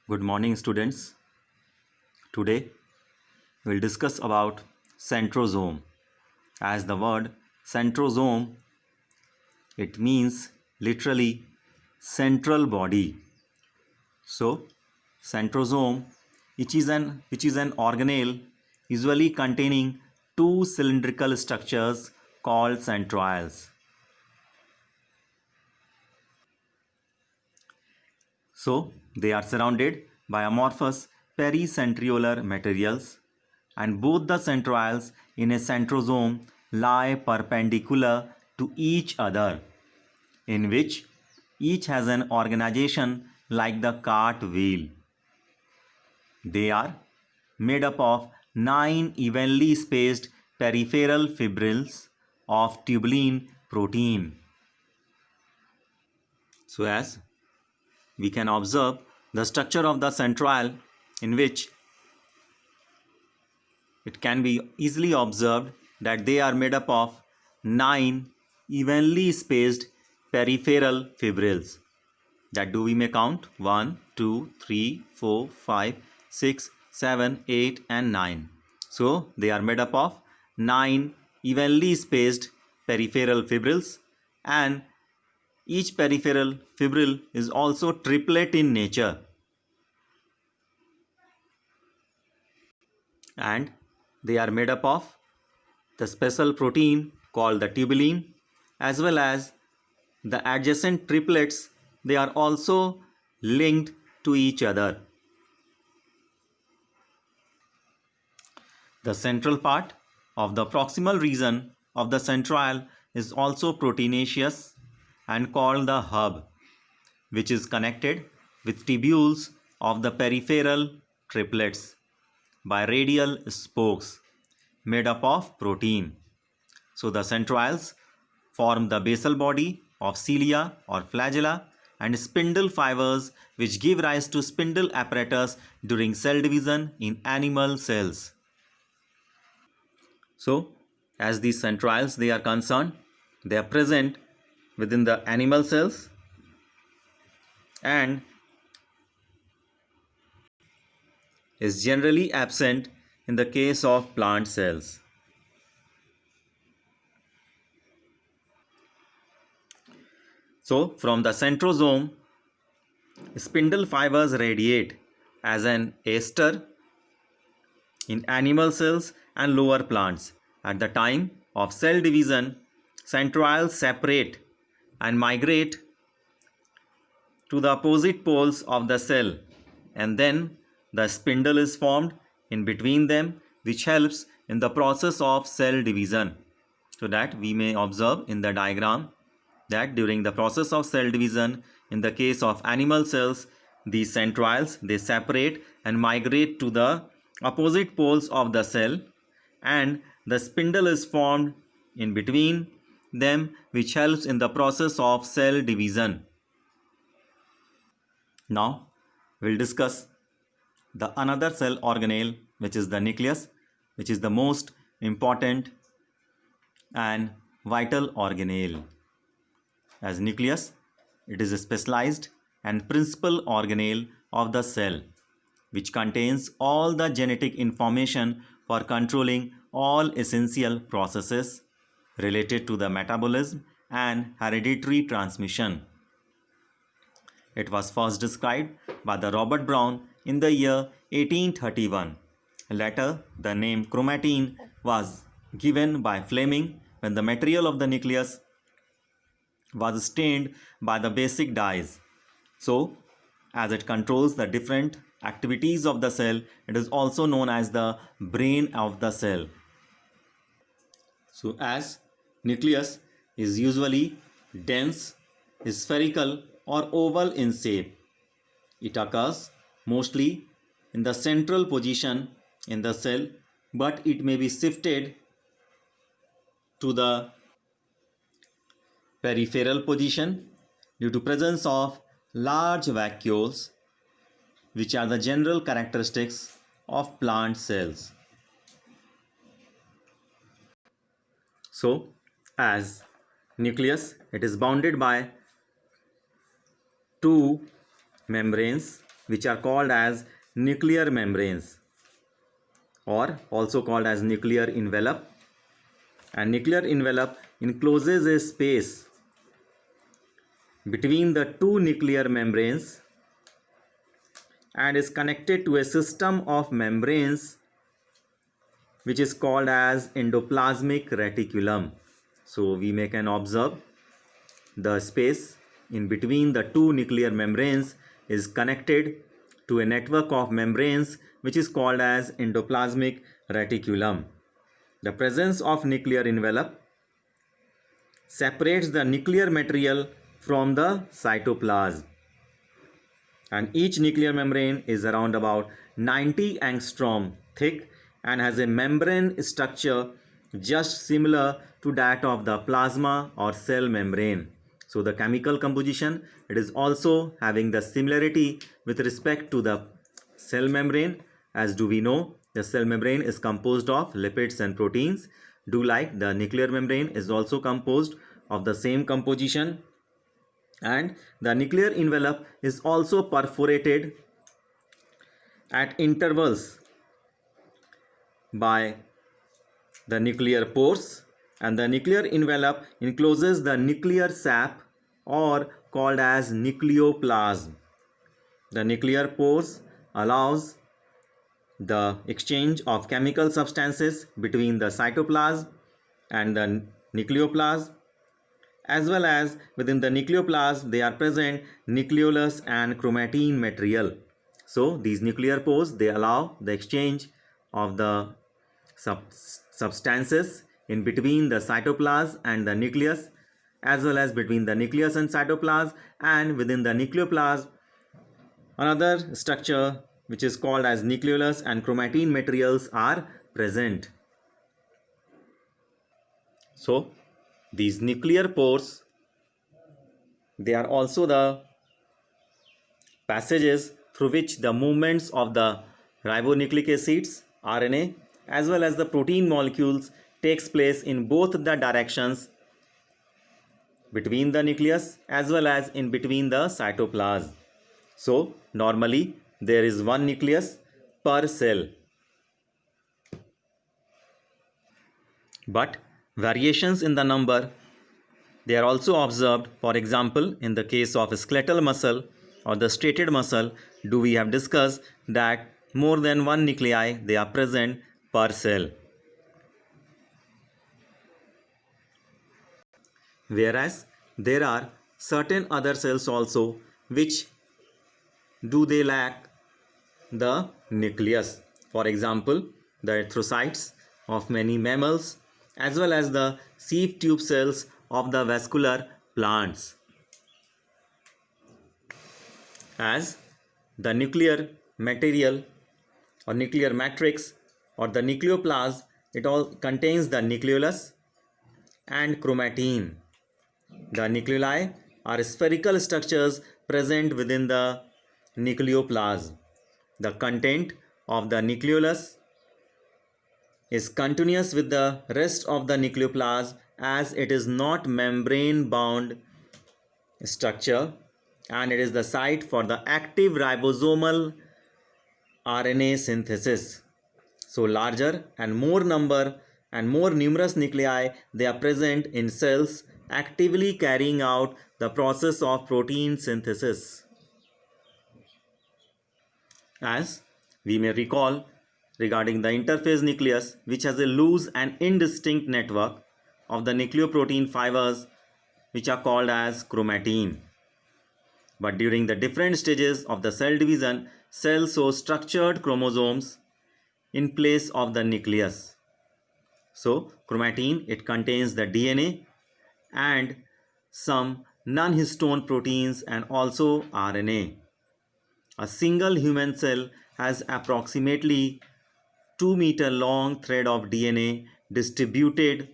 Good morning, students. Today we'll discuss about centrosome. As the word centrosome, it means literally central body. So, centrosome, which is an organelle usually containing two cylindrical structures called centrioles. So, they are surrounded by amorphous pericentriolar materials, and both the centrioles in a centrosome lie perpendicular to each other, in which each has an organization like the cart wheel. They are made up of 9 evenly spaced peripheral fibrils of tubulin protein. So, as we can observe the structure of the centriole, in which it can be easily observed that they are made up of 9 evenly spaced peripheral fibrils. That do we may count 1, 2, 3, 4, 5, 6, 7, 8 and 9. So they are made up of 9 evenly spaced peripheral fibrils, and each peripheral fibril is also triplet in nature, and they are made up of the special protein called the tubulin, as well as the adjacent triplets. They are also linked to each other. The central part of the proximal region of the centriole is also proteinaceous and called the hub, which is connected with tubules of the peripheral triplets by radial spokes made up of protein. So the centrioles form the basal body of cilia or flagella and spindle fibers, which give rise to spindle apparatus during cell division in animal cells. So, as these centrioles they are concerned, they are present within the animal cells and is generally absent in the case of plant cells. So, from the centrosome, spindle fibers radiate as an ester in animal cells and lower plants. At the time of cell division, centrioles separate and migrate to the opposite poles of the cell, and then the spindle is formed in between them, which helps in the process of cell division. So that we may observe in the diagram that during the process of cell division, in the case of animal cells, these centrioles they separate and migrate to the opposite poles of the cell, and the spindle is formed in between them, which helps in the process of cell division. Now we'll discuss the another cell organelle, which is the nucleus, which is the most important and vital organelle. As nucleus, it is a specialized and principal organelle of the cell, which contains all the genetic information for controlling all essential processes related to the metabolism and hereditary transmission. It was first described by the Robert Brown in the year 1831. Later, the name chromatin was given by Fleming when the material of the nucleus was stained by the basic dyes. So, as it controls the different activities of the cell, it is also known as the brain of the cell. So, as nucleus is usually dense, spherical or oval in shape, it occurs mostly in the central position in the cell, but it may be shifted to the peripheral position due to presence of large vacuoles, which are the general characteristics of plant cells. So, as nucleus, it is bounded by two membranes which are called as nuclear membranes, or also called as nuclear envelope. And nuclear envelope encloses a space between the two nuclear membranes and is connected to a system of membranes which is called as endoplasmic reticulum. So we can observe the space in between the two nuclear membranes is connected to a network of membranes which is called as endoplasmic reticulum. The presence of nuclear envelope separates the nuclear material from the cytoplasm, and each nuclear membrane is around about 90 angstrom thick and has a membrane structure just similar to that of the plasma or cell membrane. So the chemical composition, it is also having the similarity with respect to the cell membrane. As do we know, the cell membrane is composed of lipids and proteins. Do like the nuclear membrane is also composed of the same composition, and the nuclear envelope is also perforated at intervals by the nuclear pores, and the nuclear envelope encloses the nuclear sap, or called as nucleoplasm. The nuclear pores allows the exchange of chemical substances between the cytoplasm and the nucleoplasm, as well as within the nucleoplasm they are present nucleolus and chromatin material. So these nuclear pores, they allow the exchange of the substances in between the cytoplasm and the nucleus, as well as between the nucleus and cytoplasm, and within the nucleoplasm another structure which is called as nucleolus and chromatin materials are present. So these nuclear pores, they are also the passages through which the movements of the ribonucleic acids, RNA, as well as the protein molecules takes place in both the directions, between the nucleus as well as in between the cytoplasm. So normally there is one nucleus per cell, but variations in the number, they are also observed. For example, in the case of skeletal muscle or the striated muscle, we have discussed that more than one nuclei, they are present per cell. Whereas there are certain other cells also which they lack the nucleus. For example, the erythrocytes of many mammals, as well as the sieve tube cells of the vascular plants. As the nuclear material or nuclear matrix or the nucleoplasm, it all contains the nucleolus and chromatin. The nucleoli are spherical structures present within the nucleoplasm. The content of the nucleolus is continuous with the rest of the nucleoplasm, as it is not membrane bound structure, and it is the site for the active ribosomal RNA synthesis. So larger and more numerous nuclei, they are present in cells actively carrying out the process of protein synthesis. As we may recall regarding the interphase nucleus, which has a loose and indistinct network of the nucleoprotein fibers which are called as chromatin. But during the different stages of the cell division, cells show structured chromosomes in place of the nucleus. So chromatin, it contains the DNA and some non-histone proteins and also RNA. A single human cell has approximately 2-meter long thread of DNA distributed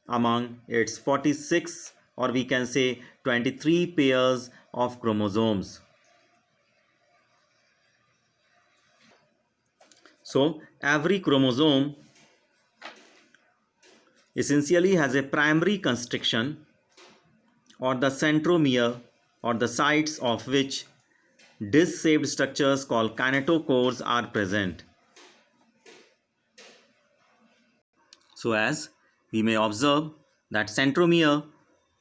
among its 46, or we can say 23 pairs of chromosomes. So every chromosome essentially has a primary constriction, or the centromere, or the sites of which disc-shaped structures called kinetochores are present. So as we may observe that centromere,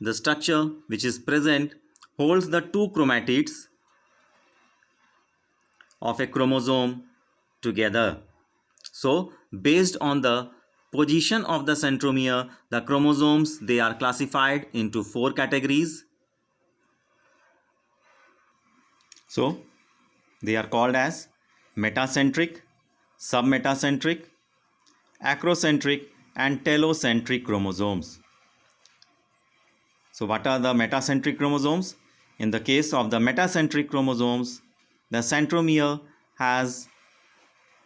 the structure which is present, holds the two chromatids of a chromosome together. So based on the position of the centromere, the chromosomes, they are classified into four categories. So they are called as metacentric, submetacentric, acrocentric and telocentric chromosomes. So what are the metacentric chromosomes? In the case of the metacentric chromosomes, the centromere has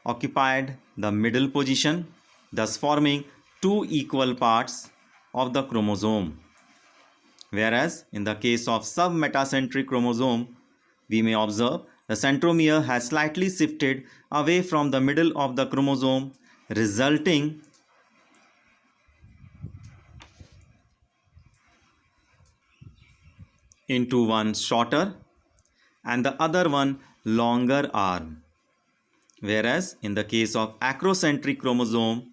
occupied the middle position, thus forming two equal parts of the chromosome. Whereas in the case of submetacentric chromosome, we may observe the centromere has slightly shifted away from the middle of the chromosome, resulting into one shorter and the other one longer arm. Whereas in the case of acrocentric chromosome,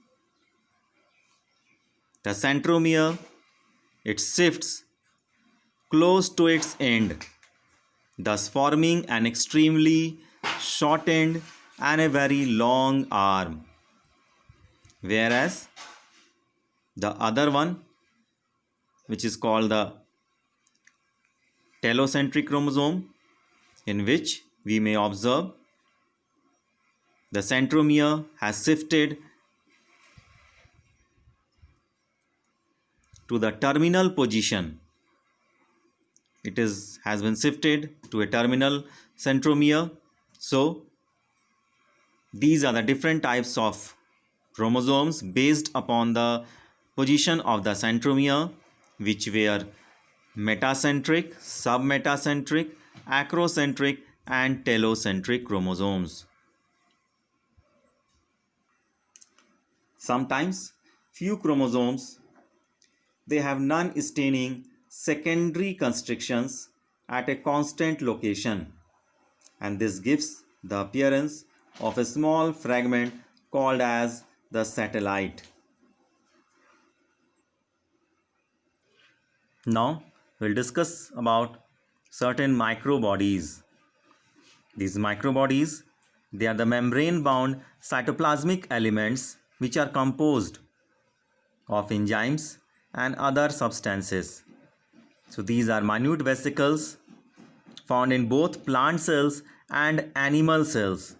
the centromere, it shifts close to its end, thus forming an extremely shortened and a very long arm. Whereas the other one, which is called the telocentric chromosome, in which we may observe the centromere has shifted to the terminal position. It has been shifted to a terminal centromere. So these are the different types of chromosomes based upon the position of the centromere, which were metacentric, submetacentric, acrocentric and telocentric chromosomes. Sometimes few chromosomes, they have non-staining secondary constrictions at a constant location, and this gives the appearance of a small fragment called as the satellite. Now we'll discuss about certain microbodies. These microbodies, they are the membrane-bound cytoplasmic elements which are composed of enzymes and other substances. So these are minute vesicles found in both plant cells and animal cells.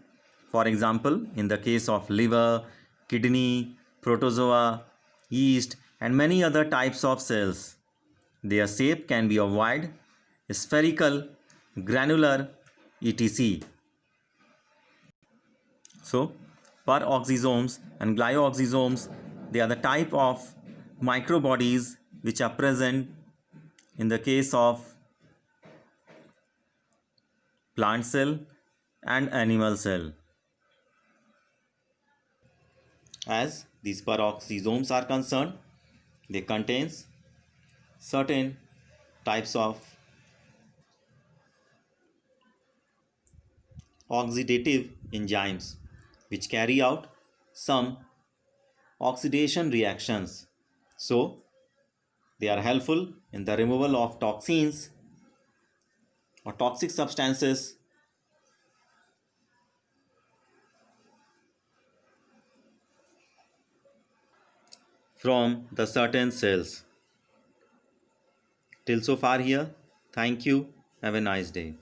For example, in the case of liver, kidney, protozoa, yeast and many other types of cells, their shape can be ovoid, spherical, granular, etc. So, peroxisomes and glyoxysomes, they are the type of microbodies which are present in the case of plant cell and animal cell. As these peroxisomes are concerned, they contain certain types of oxidative enzymes which carry out some oxidation reactions. So they are helpful in the removal of toxins or toxic substances from the certain cells. Till so far here, thank you. Have a nice day.